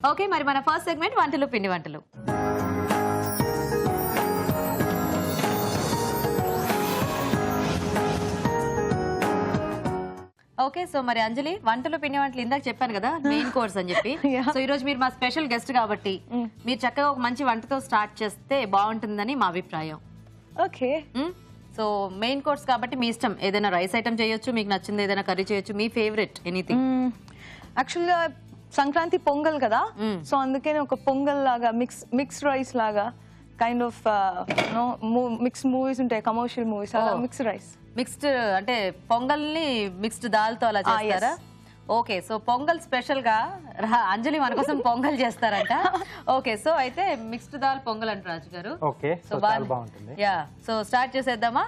Okay, మరి మన first segment వంటలు పిండి వంటలు. ఓకే, సో మరి అంజలి వంటలు పిండి వంటలు ఇందాక చెప్పాను కదా మెయిన్ కోర్స్ అని చెప్పి. సో ఈ రోజు మీరు మా స్పెషల్ గెస్ట్ కాబట్టి మీరు చక్కగా ఒక మంచి వంటతో స్టార్ట్ చేస్తే బాగుంటుందని మా అభిప్రాయం. ఓకే, సో మెయిన్ కోర్స్ కాబట్టి మీ ఇష్టం, ఏదైనా రైస్ ఐటమ్ చేయొచ్చు, మీకు నచ్చింది ఏదైనా కర్రీ చేయొచ్చు, మీ ఫేవరెట్ ఎనీథింగ్. యాక్చువల్గా సంక్రాంతి పొంగల్ కదా, సో అందుకని ఒక పొంగల్ లాగా మిక్స్ రైస్ లాగా కైండ్ ఆఫ్ మిక్స్ మూవీస్ ఉంటాయి, కమర్షియల్ మూవీస్, అలా మిక్స్ రైస్. మిక్స్డ్ అంటే పొంగల్ని మిక్స్డ్ దాల్తో అలా చేస్తారా? ఓకే, సో పొంగల్ స్పెషల్ గా అంజలి మన కోసం పొంగల్ చేస్తారంట. ఓకే, సో అయితే మిక్స్డ్ దాల్ పొంగల్ అంట రాజు గారు. ఓకే, సో బాగుంటుంది. యా, సో స్టార్ట్ చేసేద్దామా?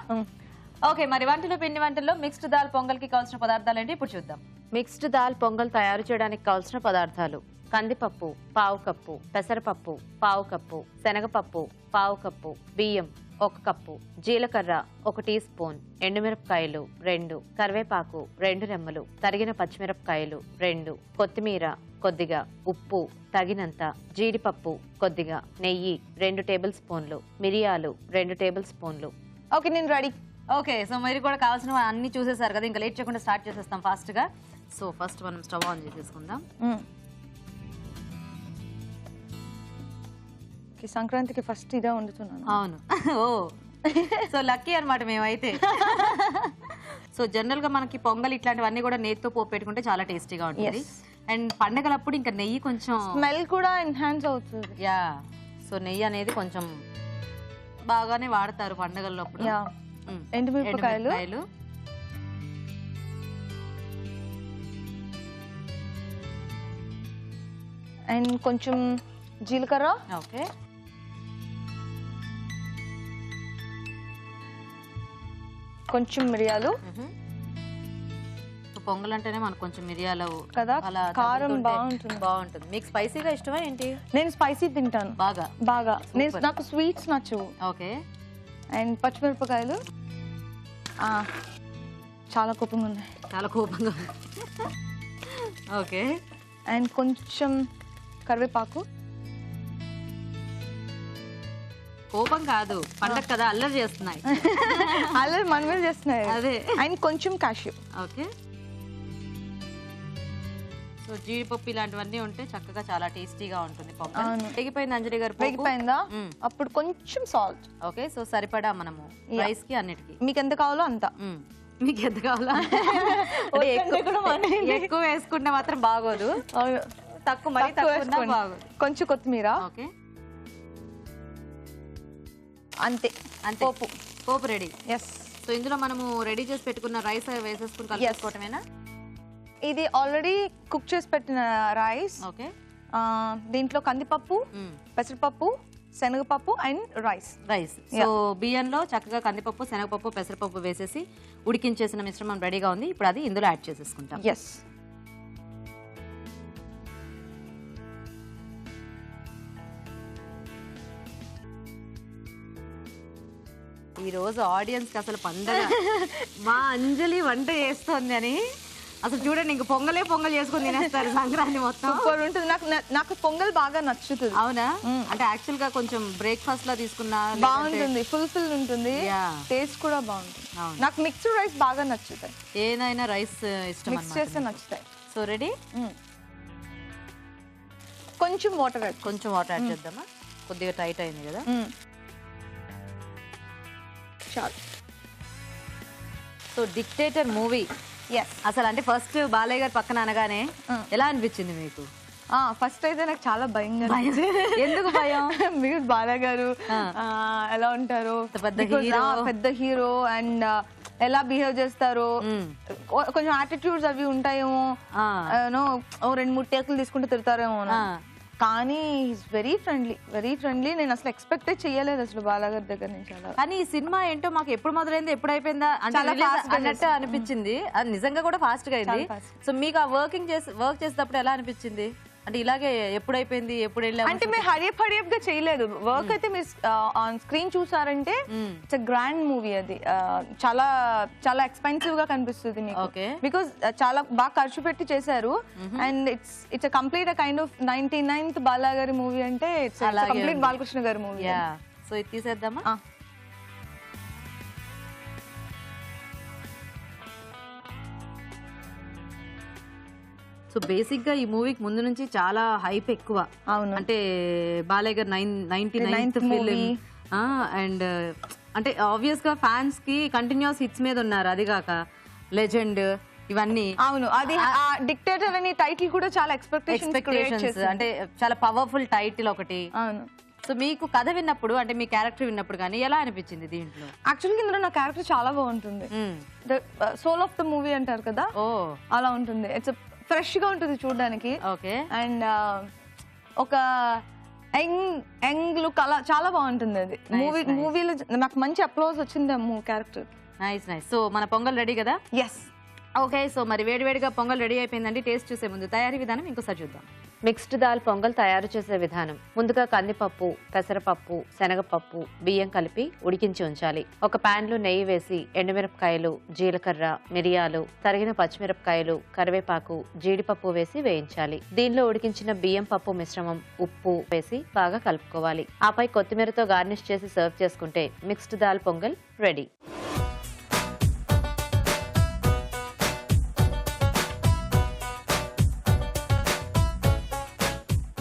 ఓకే, మరి వంటలు పిండి వంటల్లో మిక్స్డ్ దాల్ పొంగల్ కి కావాల్సిన పదార్థాలు ఏంటి ఇప్పుడు చూద్దాం. మిక్స్డ్ దాల్ పొంగల్ తయారు చేయడానికి కావాల్సిన పదార్థాలు: కందిపప్పు పావు కప్పు, పెసరపప్పు పావు కప్పు, శనగపప్పు పావు కప్పు, బియ్యం 1 కప్పు, జీలకర్ర 1 టీ స్పూన్, ఎండుమిరపకాయలు 2, కరివేపాకు 2 రెమ్మలు, తరిగిన పచ్చిమిరపకాయలు 2, కొత్తిమీర కొద్దిగా, ఉప్పు తగినంత, జీడిపప్పు కొద్దిగా, నెయ్యి 2 టేబుల్ స్పూన్లు, మిరియాలు 2 టేబుల్ స్పూన్లు. ఓకే, నేను రెడీ. ఓకే, సో మీరు కూడా కావాల్సిన అన్ని చూసేసారు కదా, ఇంకా లేట్ చేయకుండా స్టార్ట్ చేసేస్తాం ఫాస్ట్ గా. సో ఫస్ట్ మనం స్టవ్ ఆన్ చేసేసుకుందాం. సంక్రాంతికి ఫస్ట్ ఇదే వండుతున్నాను. అవును, ఓ సో లక్కీ అనమాట మేమైతే. సో జనరల్ గా మనకి పొంగల్ ఇట్లాంటివన్నీ కూడా నేతితో పోపు పెట్టుకుంటే చాలా టేస్టీగా ఉంటుంది. అండ్ పండగలప్పుడు ఇంకా నెయ్యి కొంచెం స్మెల్ కూడా ఎన్హాన్స్ అవుతుంది. యా, సో నెయ్యి అనేది కొంచెం బాగానే వాడతారు పండగలప్పుడు. ఎండుమిరపకాయలు, అండ్ కొంచెం జీలకర్ర, ఓకే, కొంచెం మిరియాలు. పొంగల్ అంటేనే మనకు కొంచెం మిరియాలు కదా, అలా కారం బాగుంటుంది. మీకు స్పైసీగా ఇష్టమా ఏంటి? నేను స్పైసీ తింటాను బాగా. నాకు స్వీట్స్ నచ్చవు. ఓకే, అండ్ పచ్చిమిరపకాయలు చాలా కోపంగా ఉన్నాయి. చాలా కోపంగా. ఓకే, అండ్ కొంచెం కరివేపాకు. కోపం కాదు, పండగ కదా, అల్లరి చేస్తున్నాయి. అల్లరి మన మీద చేస్తున్నాయి. అదే. అండ్ కొంచెం కాష్యూ. ఓకే, సో జీడిపప్పు ఇలాంటివన్నీ ఉంటే చక్కగా చాలా టేస్టీగా ఉంటుంది. తెగిపోయింది అంజలి గారు? తెగిపోయిందా? అప్పుడు కొంచెం సాల్ట్. ఓకే, సో సరిపడా మనము రైస్ కి అన్నిటికి మీకు ఎంత కావాలో అంత. మీకు ఎంత కావాలో ఎక్కువ వేసుకుంటే మాత్రం బాగోదు, తక్కువ మరి తక్కువ బాగోదు. కొంచెం కొత్తిమీర. ఓకే, అంతే. అంతే, పోపు రెడీ. ఎస్. సో ఇందులో మనము రెడీ చేసి పెట్టుకున్న రైస్ వేసేసుకుని కలుపుకోవటమేనా? ఇది ఆల్రెడీ కుక్ చేసి పెట్టిన రైస్. ఓకే, దీంట్లో కందిపప్పు, పెసరపప్పు, శనగపప్పు అండ్ రైస్. సో బియ్యంలో చక్కగా కందిపప్పు, శనగపప్పు, పెసరపప్పు వేసేసి ఉడికించేసిన మిశ్రమం రెడీగా ఉంది. ఇప్పుడు అది ఇందులో యాడ్ చేసేసుకుంటాం. ఎస్. ఈ రోజు ఆడియన్స్ కి అసలు పండగ, మా అంజలి వంట చేస్తోంది అని. అసలు చూడండి, ఇంక పొంగల్ చేసుకుని తినేస్తారు సంక్రాంతి మొత్తం. సూపర్ ఉంటుంది. నాకు పొంగల్ బాగా నచ్చుతుంది. అవునా? అంటే యాక్చువల్ గా కొంచెం బ్రేక్ఫాస్ట్ లా తీసుకున్నా బాగుంటుంది, ఫుల్ ఉంటుంది, టేస్ట్ కూడా బాగుంటుంది. నాకు మిక్స్డ్ రైస్ బాగా నచ్చుతాయి. ఏదైనా రైస్ ఇష్టం, మిక్స్ చేస్తే నచ్చుతాయి. So ready. కొంచెం వాటర్ యాడ్ చేద్దామా? కొద్దిగా టైట్ అయింది కదా. చాలు. సో డిక్టేటర్ మూవీ అసలు అంటే ఫస్ట్ బాలయ్య గారు పక్కన అనగానే ఎలా అనిపించింది మీకు? ఫస్ట్ అయితే నాకు చాలా భయంగా. ఎందుకు భయం? మీరు బాలయ్య గారు ఎలా ఉంటారు, పెద్ద హీరో, అండ్ ఎలా బిహేవ్ చేస్తారు, కొంచెం యాటిట్యూడ్స్ అవి ఉంటాయేమో, 2-3 టేకులు తీసుకుంటే తిడతారేమో. కానీ ఈజ్ వెరీ ఫ్రెండ్లీ. నేను అసలు ఎక్స్పెక్ట్ చేయలేదు అసలు బాలయ్య గారి దగ్గర నుంచి. కానీ ఈ సినిమా ఏంటో మాకు ఎప్పుడు మొదలైంది, ఎప్పుడు అయిపోయిందా అన్నట్టు అనిపించింది. అది నిజంగా కూడా ఫాస్ట్ గా అయింది. సో మీకు ఆ వర్క్ చేసేటప్పుడు ఎలా అనిపించింది? అంటే ఇలాగే ఎప్పుడు అయిపోయింది ఎప్పుడు వెళ్ళాము అంటే మీరు హరియప్ గా చేయలేదు వర్క్ అయితే మీరు ఆన్ స్క్రీన్ చూసారంటే ఇట్స్ అ గ్రాండ్ మూవీ అది చాలా చాలా ఎక్స్పెన్సివ్ గా కనిపిస్తుంది మీకు బికాస్ చాలా బాగా ఖర్చు పెట్టి చేశారు and it's a complete kind of 99th Bala గారి మూవీ అంటే ఇట్స్ కంప్లీట్ బాలకృష్ణ గారి మూవీ సో ఇది తీసేద్దామా సో బేసిక్ గా ఈ మూవీకి ముందు నుంచి చాలా హైప్ ఎక్కువ అవును అంటే బాలయ్య గారు 99th ఫిలిం అండ్ అంటే ఆబ్వియస్ గా ఫ్యాన్స్ కి కంటిన్యూస్ హిట్స్ మీద ఉన్నారు అది కాక లెజెండ్ ఇవన్నీ అవును అది డిక్టేటర్ అనే టైటిల్ కూడా చాలా ఎక్స్పెక్టేషన్స్ అంటే చాలా పవర్ఫుల్ టైటిల్ ఒకటి అవును సో మీకు కథ విన్నప్పుడు అంటే మీ క్యారెక్టర్ విన్నప్పుడు కానీ ఎలా అనిపించింది దీంట్లో యాక్చువల్గా ఇందులో నా క్యారెక్టర్ చాలా బాగుంటుంది సోల్ ఆఫ్ ద మూవీ అంటారు కదా అలా ఉంటుంది ఇట్స్ ఫ్రెష్ గా ఉంటుంది చూడడానికి ఓకే అండ్ ఒక యంగ్ లుక్ అలా చాలా బాగుంటుంది అది మూవీలో నాకు మంచి అప్లోజ్ వచ్చింది క్యారెక్టర్ నైస్ సో మన పొంగల్ రెడీ కదా ఎస్ ఓకే సో మరి వేడివేడిగా పొంగల్ రెడీ అయిపోయిందండి టేస్ట్ చూసే ముందు తయారీ విధానం ఇంకోసారి చూద్దాం మిక్స్డ్ దాల్ పొంగల్ తయారు చేసే విధానం ముందుగా కందిపప్పు పెసరపప్పు శనగపప్పు బియ్యం కలిపి ఉడికించి ఉంచాలి ఒక పాన్ లో నెయ్యి వేసి ఎండుమిరపకాయలు జీలకర్ర మిరియాలు తరిగిన పచ్చిమిరపకాయలు కరివేపాకు జీడిపప్పు వేసి వేయించాలి దీనిలో ఉడికించిన బియ్యం పప్పు మిశ్రమం ఉప్పు వేసి బాగా కలుపుకోవాలి ఆపై కొత్తిమీరతో గార్నిష్ చేసి సర్వ్ చేసుకుంటే మిక్స్డ్ దాల్ పొంగల్ రెడీ